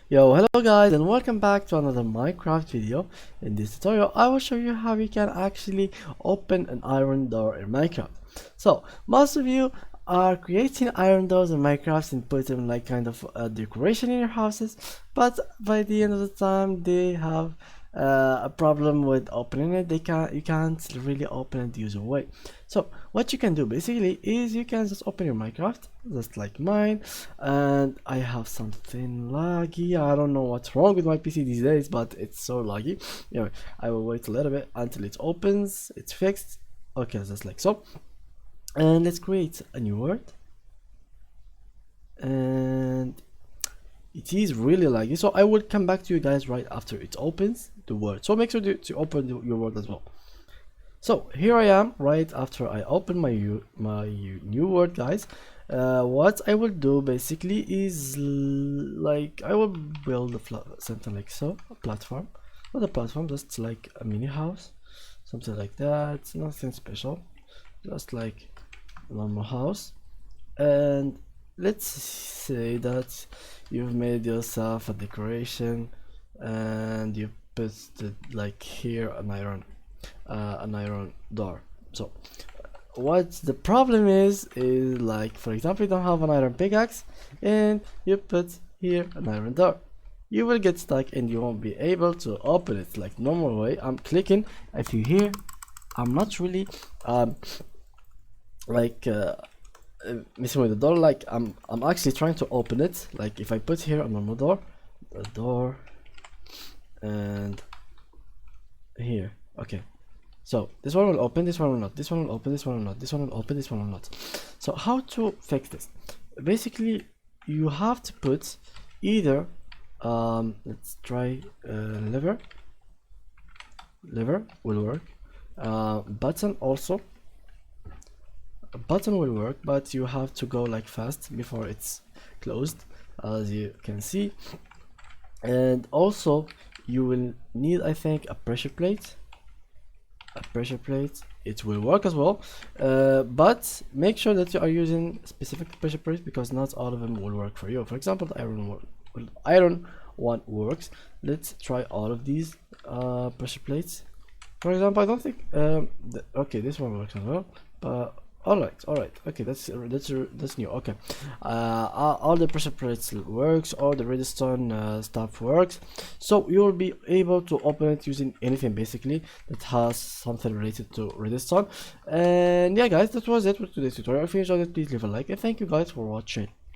Yo, hello guys and welcome back to another Minecraft video. In this tutorial I will show you how you can actually open an iron door in Minecraft. So most of you are creating iron doors in Minecraft and put them like kind of decoration in your houses, but by the end of the time they have a problem with opening it. You can't really open it the usual way. So what you can do basically is you can just open your Minecraft just like mine, and I have something laggy. I don't know what's wrong with my PC these days, but it's so laggy. Anyway, I will wait a little bit until it opens. It's fixed. Okay, just like so. And let's create a new word. And it is really laggy, so I will come back to you guys right after it opens the word. So make sure to open your word as well. So here I am right after I open my new word, guys. What I will do basically is like I will build something like so, a platform. Not a platform, just like a mini house, something like that. Nothing special, just like a normal house. And let's say that you've made yourself a decoration and you put it like here an iron door. So what the problem is like, for example, you don't have an iron pickaxe and you put here an iron door, you will get stuck and you won't be able to open it like normal way. I'm clicking, if you hear, I'm not really like messing with the door. Like I'm actually trying to open it. Like if I put here a normal door, a door, and here, okay, so this one will open, this one will not, this one will open, this one will not, this one will open, this one will not. So how to fix this? Basically you have to put either let's try lever will work, button also. A button will work, but you have to go like fast before it's closed, as you can see. And also you will need, I think, a pressure plate. It will work as well, but make sure that you are using specific pressure plates because not all of them will work for you. For example, the iron one works. Let's try all of these pressure plates. For example, I don't think okay, this one works as well, but all right, okay, that's new. Okay, all the pressure plates works, all the redstone stuff works, so you will be able to open it using anything basically that has something related to redstone. And yeah guys, that was it for today's tutorial. If you enjoyed it, please leave a like, and thank you guys for watching.